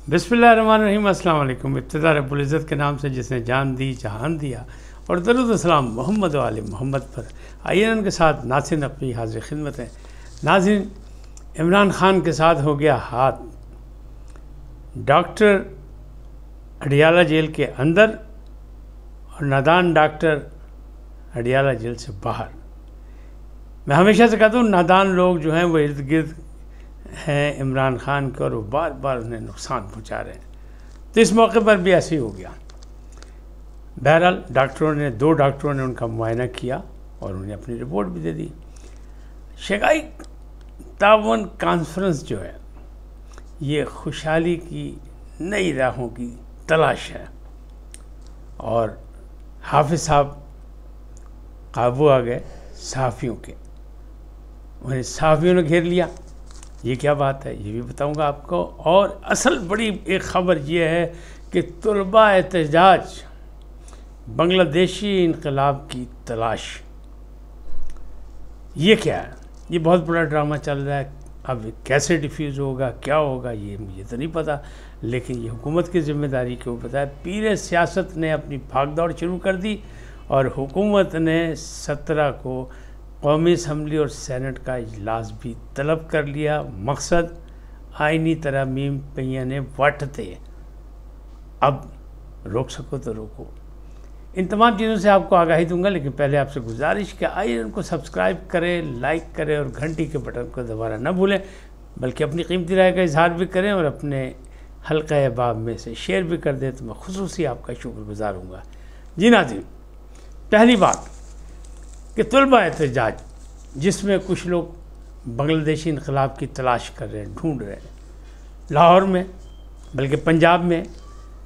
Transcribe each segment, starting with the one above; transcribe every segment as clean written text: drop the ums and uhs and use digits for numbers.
बिस्मिल्लाहिर्रहमानिर्रहीम, अस्सलाम वालेकुम। इब्तिदा रब्बुल इज़्ज़त के नाम से जिसने जान दी जहान दिया, और दरूद सलाम मोहम्मद वाले मोहम्मद पर। आइए उनके साथ नासिन अपनी हाजिर खिदमत है। नाज़रीन, इमरान खान के साथ हो गया हाथ। डॉक्टर अडियाला जेल के अंदर और नादान डॉक्टर अडियाला जेल से बाहर। मैं हमेशा से कहता हूँ, नादान लोग जो हैं वो इर्द गिर्द हैं इमरान खान के, और वो बार बार उन्हें नुकसान पहुँचा रहे हैं। तो इस मौके पर भी ऐसे ही हो गया। बहरहाल दो डॉक्टरों ने उनका मुआयना किया और उन्हें अपनी रिपोर्ट भी दे दी। शंघाई ताउन कॉन्फ्रेंस जो है, ये खुशहाली की नई राहों की तलाश है, और हाफिज साहब काबू आ गए सहाफ़ियों के। उन्हें सहाफ़ियों ने घेर लिया। ये क्या बात है, ये भी बताऊंगा आपको। और असल बड़ी एक ख़बर ये है कि तुलबा एहतजाज बांग्लादेशी इनकलाब की तलाश। ये क्या है? ये बहुत बड़ा ड्रामा चल रहा है। अब कैसे डिफ्यूज़ होगा, क्या होगा, ये मुझे तो नहीं पता, लेकिन ये हुकूमत की ज़िम्मेदारी क्यों पता है। पीर सियासत ने अपनी भागदौड़ शुरू कर दी और हुकूमत ने 17 को कौमी असम्बली और सेनेट का इजलास भी तलब कर लिया। मकसद आइनी तरमीम पहिया ने वाटते। अब रोक सको तो रोको। इन तमाम चीज़ों से आपको आगाही दूंगा, लेकिन पहले आपसे गुजारिश कि आइए उनको सब्सक्राइब करें, लाइक करें और घंटी के बटन को दबाना न भूलें, बल्कि अपनी कीमती राय का इजहार भी करें और अपने हल्का अहबाब में से शेयर भी कर दें, तो मैं खुसूसी आपका शुक्रगुजार हूँगा। जी नाज़रीन, पहली बात कि तुलबा एहतजाज, जिसमें कुछ लोग बांग्लादेशी इनकलाब की तलाश कर रहे हैं, ढूंढ रहे हैं, लाहौर में बल्कि पंजाब में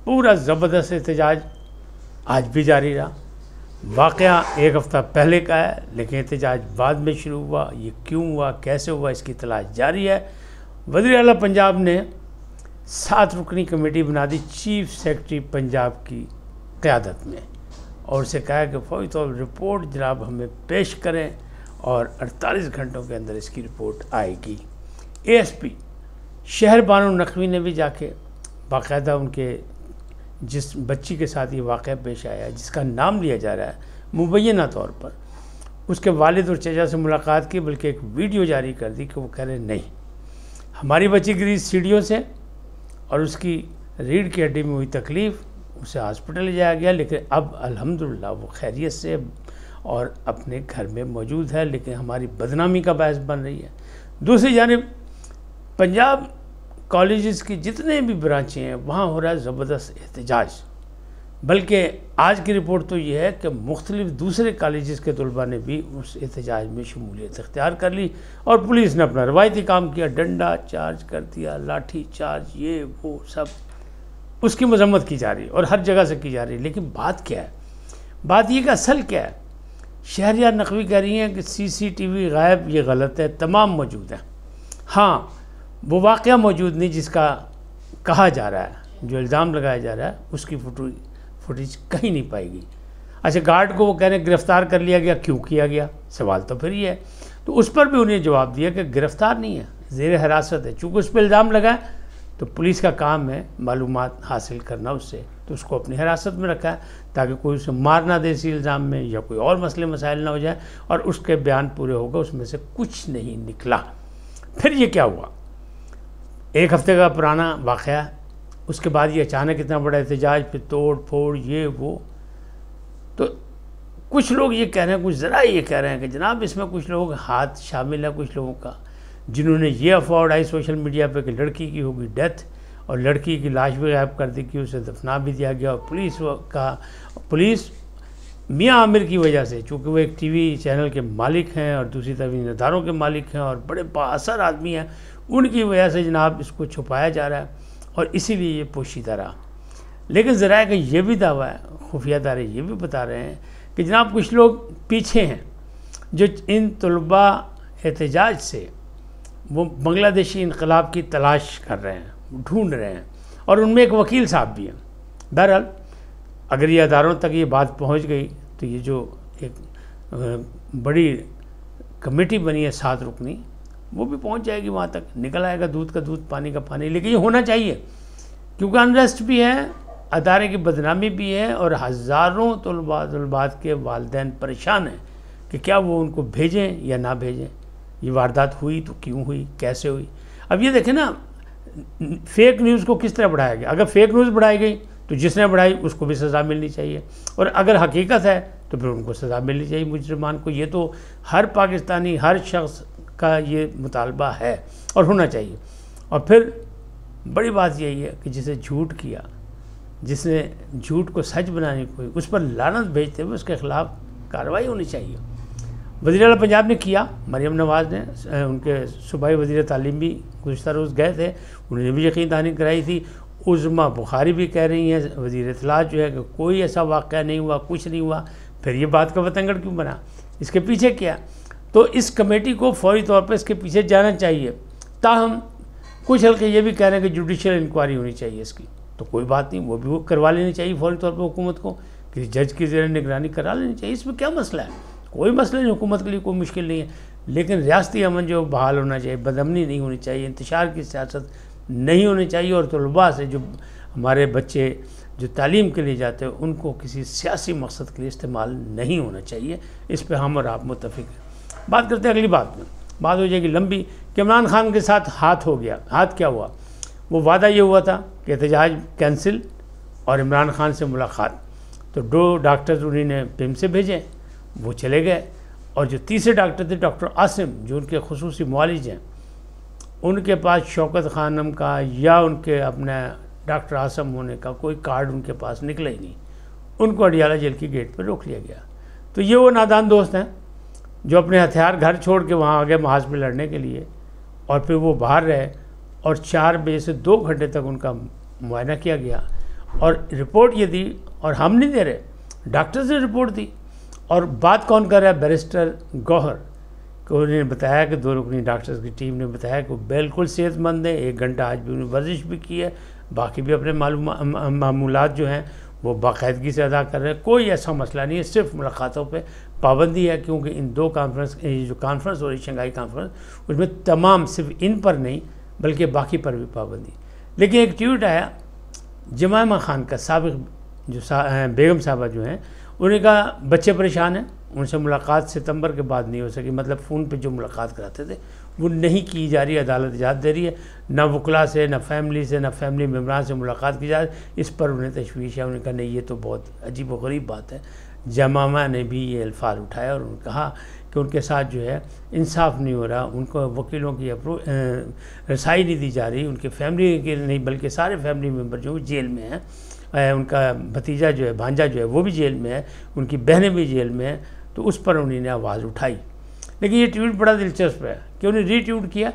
पूरा ज़बरदस्त एहतजाज आज भी जारी रहा। वाक़या एक हफ़्ता पहले का है, लेकिन एहतजाज बाद में शुरू हुआ। ये क्यों हुआ, कैसे हुआ, इसकी तलाश जारी है। वज़ीर आला पंजाब ने 7 रुकनी कमेटी बना दी चीफ सेक्रेटरी पंजाब की क़यादत में, और उसे कहा कि फौरी तौर पर रिपोर्ट जनाब हमें पेश करें, और 48 घंटों के अंदर इसकी रिपोर्ट आएगी। ASP शहर बानो नकवी ने भी जाके बाकायदा उनके जिस बच्ची के साथ ये वाक़या पेश आया, जिसका नाम लिया जा रहा है मुबैना तौर पर, उसके वालिद और चचा से मुलाकात की, बल्कि एक वीडियो जारी कर दी कि वो कह रहे नहीं, हमारी बच्ची गिरी सीढ़ियों से और उसकी रीढ़ की हड्डी में हुई तकलीफ़, उसे हॉस्पिटल ले जाया गया, लेकिन अब अल्हम्दुलिल्लाह वो खैरियत से और अपने घर में मौजूद है, लेकिन हमारी बदनामी का बायस बन रही है। दूसरी जानिब पंजाब कॉलेजेस की जितने भी ब्रांचें हैं, वहाँ हो रहा है ज़बरदस्त एहतजाज। बल्कि आज की रिपोर्ट तो ये है कि मुख्तलिफ दूसरे कॉलेजेस के तलबा ने भी उस एहतजाज में शमूलियत इख्तियार कर ली, और पुलिस ने अपना रवायती काम किया, डंडा चार्ज कर दिया, लाठी चार्ज, ये वो सब उसकी मजम्मत की जा रही और हर जगह से की जा रही है। लेकिन बात क्या है? बात ये कि असल क्या है? शहरियार नकवी कह रही हैं कि CCTV गायब, ये गलत है, तमाम मौजूद हैं। हाँ, वो वाक़या मौजूद नहीं जिसका कहा जा रहा है, जो इल्ज़ाम लगाया जा रहा है, उसकी फुटेज कहीं नहीं पाएगी। अच्छा, गार्ड को वो कह रहे हैं गिरफ़्तार कर लिया गया, क्यों किया गया? सवाल तो फिर ये है। तो उस पर भी उन्हें जवाब दिया कि गिरफ़्तार नहीं है, ज़ेर हिरासत है। चूँकि उस पर इल्ज़ाम लगा है, तो पुलिस का काम है मालूमात हासिल करना उससे, तो उसको अपनी हिरासत में रखा है ताकि कोई उसे मार ना दे इसी इल्ज़ाम में, या कोई और मसले मसाइल ना हो जाए, और उसके बयान पूरे होगा, उसमें से कुछ नहीं निकला। फिर ये क्या हुआ? एक हफ़्ते का पुराना वाक़या, उसके बाद ये अचानक इतना बड़ा एहतजाज, फिर तोड़ फोड़, ये वो। तो कुछ लोग ये कह रहे हैं, कुछ ज़रा ये कह रहे हैं कि जनाब इसमें कुछ लोग हाथ शामिल है, कुछ लोगों का, जिन्होंने ये अफवाह उड़ाई सोशल मीडिया पे कि लड़की की होगी डेथ, और लड़की की लाश भी गायब कर दी कि उसे दफना भी दिया गया। और पुलिस मियाँ आमिर की वजह से, चूँकि वो एक TV चैनल के मालिक हैं और दूसरी तरफ इन इदारों के मालिक हैं और बड़े बाअसर आदमी हैं, उनकी वजह से जनाब इसको छुपाया जा रहा है, और इसीलिए ये पोशीदा रहा। लेकिन ज़रा का ये भी दावा है, खुफिया इदारे ये भी बता रहे हैं कि जनाब कुछ लोग पीछे हैं, जो इन तलबा एहतजाज से वो बांग्लादेशी इनकलाब की तलाश कर रहे हैं, ढूंढ रहे हैं, और उनमें एक वकील साहब भी हैं। बहरहाल अगर ये अदारों तक ये बात पहुंच गई, तो ये जो एक बड़ी कमेटी बनी है 7 रुकनी, वो भी पहुंच जाएगी वहाँ तक, निकल आएगा दूध का दूध, पानी का पानी। लेकिन ये होना चाहिए क्योंकि अनरेस्ट भी है, अदारे की बदनामी भी है, और हज़ारों तलबात के वालिदैन परेशान हैं कि क्या वो उनको भेजें या ना भेजें। ये वारदात हुई तो क्यों हुई, कैसे हुई। अब ये देखें ना, फेक न्यूज़ को किस तरह बढ़ाया गया। अगर फेक न्यूज़ बढ़ाई गई तो जिसने बढ़ाई उसको भी सज़ा मिलनी चाहिए, और अगर हकीकत है तो फिर उनको सज़ा मिलनी चाहिए मुजरिमान को। ये तो हर पाकिस्तानी, हर शख्स का ये मुतालबा है और होना चाहिए। और फिर बड़ी बात यही है कि जिसे झूठ किया, जिसने झूठ को सच बनाने को, उस पर लानत भेजते हुए उसके ख़िलाफ़ कार्रवाई होनी चाहिए। वज़ीर आला पंजाब ने किया, मरीम नवाज़ ने, उनके सूबाई वज़ीर तालीम भी गुज़श्ता रोज़ गए थे, उन्होंने भी यकीन दहानी कराई थी। उज़्मा बुखारी भी कह रही हैं, वज़ीर इत्तलात जो है, कि कोई ऐसा वाक़या नहीं हुआ, कुछ नहीं हुआ। फिर ये बात का बतंगड़ क्यों बना, इसके पीछे क्या। तो इस कमेटी को फौरी तौर पर इसके पीछे जाना चाहिए। ताहम कुछ हल्के ये भी कह रहे हैं कि जुडिशल इंक्वायरी होनी चाहिए इसकी, तो कोई बात नहीं, वो भी वो करवा लेनी चाहिए फौरी तौर पर हुकूमत को, कि जज की ज़ेर निगरानी करा लेनी चाहिए। इसमें क्या मसला है, कोई मसला नहीं, हुकूमत के लिए कोई मुश्किल नहीं है। लेकिन रियासती अमन जो बहाल होना चाहिए, बदअमनी नहीं होनी चाहिए, इंतशार की सियासत नहीं होनी चाहिए, और तलबा से जो हमारे बच्चे जो तालीम के लिए जाते हैं उनको किसी सियासी मकसद के लिए इस्तेमाल नहीं होना चाहिए। इस पर हम और आप मुत्तफिक हैं। बात करते हैं अगली बात में, बात हो जाएगी लंबी कि इमरान खान के साथ हाथ हो गया। हाथ क्या हुआ, वो वादा ये हुआ था कि एहतजाज कैंसिल और इमरान खान से मुलाकात। तो 2 डॉक्टर्स उन्होंने पिम से भेजे, वो चले गए, और जो तीसरे डॉक्टर थे डॉक्टर आसिम, जो उनके खुसूसी मुआलिज हैं, उनके पास शौकत खानम का या उनके अपने डॉक्टर आसिम होने का कोई कार्ड उनके पास निकला ही नहीं। उनको अडियाला जेल की गेट पर रोक लिया गया। तो ये वो नादान दोस्त हैं जो अपने हथियार घर छोड़ के वहाँ आ गए महाज में लड़ने के लिए, और फिर वो बाहर रहे, और 4 बजे से 2 घंटे तक उनका मुआयना किया गया, और रिपोर्ट ये दी, और हम नहीं दे रहे, डॉक्टर्स ने रिपोर्ट दी। और बात कौन कर रहा है, बैरिस्टर गौहर को उन्होंने बताया कि 2 रुकनी डॉक्टर्स की टीम ने बताया कि वो बिल्कुल सेहतमंद है, 1 घंटा आज भी उन्होंने वर्जिश भी की है, बाकी भी अपने मामूलात जो हैं वो बाकायदगी से अदा कर रहे हैं। कोई ऐसा मसला नहीं है, सिर्फ मुलाकातों पे पाबंदी है, क्योंकि इन 2 कॉन्फ्रेंस, जो कॉन्फ्रेंस हो रही शंघाई कॉन्फ्रेंस, उसमें तमाम सिर्फ इन पर नहीं बल्कि बाकी पर भी पाबंदी। लेकिन एक ट्वीट आया जमायमा खान का, साबिक जो बेगम साहबा जो हैं, उन्होंने कहा बच्चे परेशान हैं, उनसे मुलाकात सितंबर के बाद नहीं हो सकी। मतलब फ़ोन पे जो मुलाकात कराते थे वो नहीं की जा रही, अदालत इजाज़त दे रही है, ना वकला से, ना फैमिली से, ना फैमिली मेम्बरान से मुलाकात की जा रही। इस पर उन्हें तशवीश है। उन्होंने कहा नहीं, ये तो बहुत अजीब व गरीब बात है। जमामा ने भी ये अल्फाज उठाया और उन्होंने कहा कि उनके साथ जो है इंसाफ नहीं हो रहा, उनको वकीलों की रसाई नहीं दी जा रही, उनके फैमिली के नहीं बल्कि सारे फैमिली मेम्बर जो जेल में हैं, उनका भतीजा जो है, भांजा जो है, वो भी जेल में है, उनकी बहनें भी जेल में हैं। तो उस पर उन्होंने आवाज़ उठाई। लेकिन ये ट्वीट बड़ा दिलचस्प है कि उन्हें रीट्वीट किया,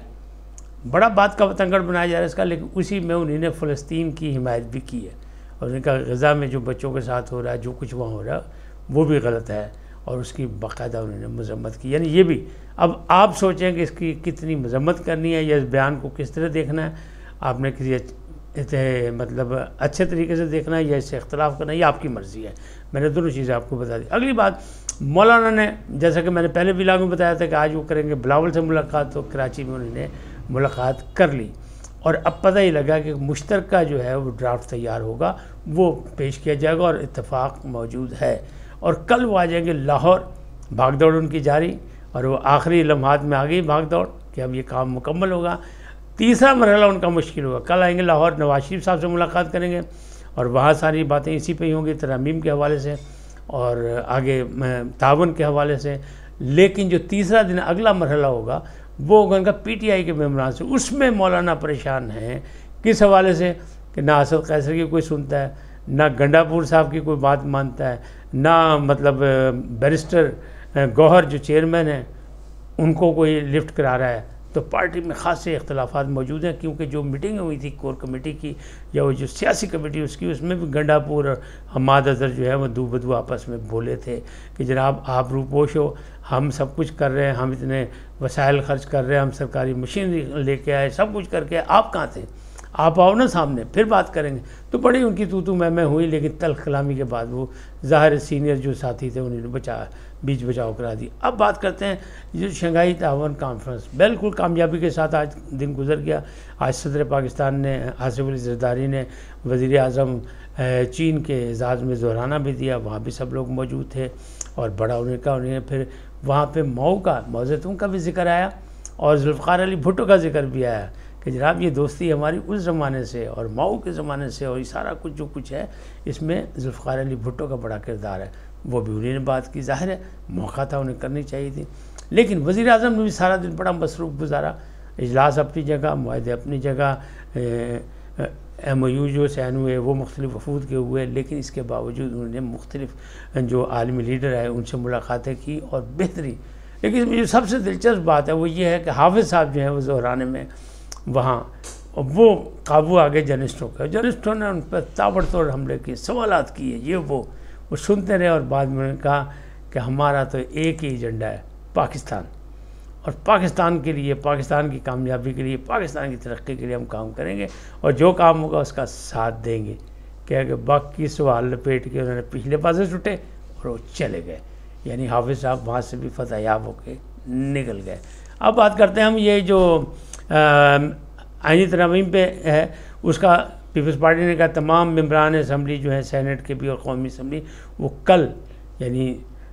बड़ा बात का बतंगड़ बनाया जा रहा है इसका, लेकिन उसी में उन्होंने फ़लस्तीन की हिमायत भी की है, और उनका गज़ा में जो बच्चों के साथ हो रहा है, जो कुछ वहाँ हो रहा है, वो भी गलत है, और उसकी बाकायदा उन्होंने मजम्मत की। यानी ये भी, अब आप सोचें कि इसकी कितनी मजम्मत करनी है या इस बयान को किस तरह देखना है, आपने किसी मतलब अच्छे तरीके से देखना है या इससे इख्तलाफ करना है, ये आपकी मर्ज़ी है। मैंने दोनों चीज़ें आपको बता दी। अगली बात, मौलाना ने, जैसा कि मैंने पहले व्लॉग में बताया था कि आज वो करेंगे बिलावल से मुलाकात, तो कराची में उन्होंने मुलाकात कर ली, और अब पता ही लगा कि मुश्तरका जो है वो ड्राफ्ट तैयार होगा, वो पेश किया जाएगा, और इत्तेफाक मौजूद है। और कल वो आ जाएंगे लाहौर, भागदौड़ उनकी जारी, और वो आखिरी लम्हात में आ गई भागदौड़ कि अब ये काम मुकम्मल होगा। तीसरा मरहला उनका मुश्किल होगा। कल आएंगे लाहौर, नवाज शरीफ साहब से मुलाकात करेंगे, और वहाँ सारी बातें इसी पे ही होंगी, तरमीम के हवाले से और आगे तावन के हवाले से। लेकिन जो तीसरा दिन अगला मरहला होगा वो होगा उनका PTI के मेम्बरान से। उसमें मौलाना परेशान हैं, किस हवाले से कि ना असद कैसर की कोई सुनता है, ना गंडापुर साहब की कोई बात मानता है, ना मतलब बैरिस्टर गौहर जो चेयरमैन हैं उनको कोई लिफ्ट करा रहा है। तो पार्टी में ख़ासे इख्तलाफात मौजूद हैं, क्योंकि जो मीटिंग हुई थी कोर कमेटी की या वो जो सियासी कमेटी उसकी, उसमें भी गंडापुर और हमाद अजहर जो है वो दू बदू आपस में बोले थे कि जनाब आप रूपोश हो, हम सब कुछ कर रहे हैं, हम इतने वसाइल खर्च कर रहे हैं, हम सरकारी मशीन लेके आए, सब कुछ करके, आप कहाँ थे, आप आओ ना सामने, फिर बात करेंगे। तो बड़ी उनकी तू मैं हुई, लेकिन तल्ख कलामी के बाद वो ज़ाहिर सीनियर जो साथी थे उन्होंने बचा बीच बचाव करा दी। अब बात करते हैं जो शंघाई ताउन कॉन्फ्रेंस, बिल्कुल कामयाबी के साथ आज दिन गुजर गया। आज सदर पाकिस्तान ने आसिफ अली जरदारी ने वज़ीर आज़म चीन के एजाज़ में ज़ोराना भी दिया, वहाँ भी सब लोग मौजूद थे और बड़ा उन्हें फिर वहाँ पे माओ ज़ेतुंग का भी जिक्र आया और जुल्फ़िकार अली भुट्टो का जिक्र भी आया कि जनाब ये दोस्ती हमारी उस ज़माने से और माओ के ज़माने से, और ये सारा कुछ जो कुछ है इसमें जुल्फ़िकार अली भुट्टो का बड़ा किरदार है। वो भी उन्हीं ने बात की, ज़ाहिर है मौका था, उन्हें करनी चाहिए थी। लेकिन वज़ीर आज़म ने भी सारा दिन बड़ा मसरूफ़ गुजारा, इजलास अपनी जगह, मुआहदे अपनी जगह, MOU जो साइन हुए वो मुख्तलिफ़ वफूद के हुए, लेकिन इसके बावजूद उन्होंने मुख्तलिफ़ जो आलमी लीडर है उनसे मुलाकातें की और बेहतरी। लेकिन जो सबसे दिलचस्प बात है वो ये है कि हाफिज़ साहब जो हैं वो ज़ोहराने में वहाँ वो काबू आ गए जर्नलिस्टों ने उन पर ताबड़तोड़ हमले किए, सवालात किए, ये वो सुनते रहे और बाद में उन्होंने कहा कि हमारा तो एक ही एजेंडा है, पाकिस्तान, और पाकिस्तान के लिए, पाकिस्तान की कामयाबी के लिए, पाकिस्तान की तरक्की के लिए हम काम करेंगे और जो काम होगा उसका साथ देंगे। कह के बाकी सवाल लपेट के उन्होंने पिछले पासे छुटे और वो चले गए। यानी हाफिज़ साहब वहाँ से भी फतहयाब होके निकल गए। अब बात करते हैं हम ये जो आईनी तरमीम पे है उसका, पीपल्स पार्टी ने कहा तमाम मेंबरान असम्बली जो है सेनेट के भी और कौमी असम्बली वो कल यानी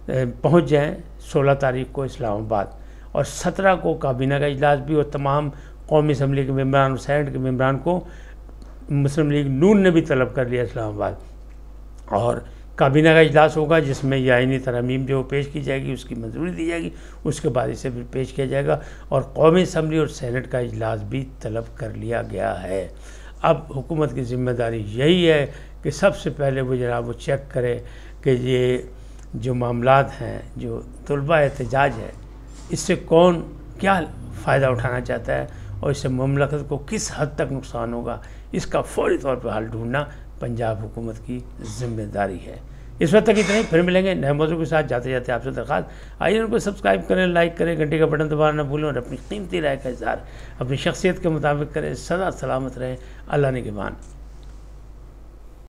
पहुँच जाएँ 16 तारीख को इस्लामाबाद, और 17 को काबीना का इजलास भी, और तमाम कौमी असम्बली के मेंबरान और सेनेट के मेंबरान को मुस्लिम लीग नून ने भी तलब कर लिया इस्लामाबाद, और काबीना का इजलास होगा जिसमें यह आईनी तरमीम जो पेश की जाएगी उसकी मंजूरी दी जाएगी, उसके बाद इसे फिर पेश किया जाएगा, और कौमी असम्बली और सेनेट का इजलास भी तलब कर लिया गया है। अब हुकूमत की ज़िम्मेदारी यही है कि सबसे पहले वो जनाब वो चेक करे कि ये जो मामलात हैं, जो तलबा एहतजाज है, इससे कौन क्या फ़ायदा उठाना चाहता है और इससे मुमलकत को किस हद तक नुकसान होगा, इसका फौरी तौर पर हल ढूंढना पंजाब हुकूमत की ज़िम्मेदारी है। इस वक्त तक इतना ही, फिर मिलेंगे नए मौजू के साथ। जाते जाते आपसे दरख्वास्त, आइए उनको सब्सक्राइब करें, लाइक करें, घंटे का बटन दबाना न भूलें और अपनी कीमती राय का इज़हार अपनी शख्सियत के मुताबिक करें। सदा सलामत रहें, अल्लाह ने निगहबान।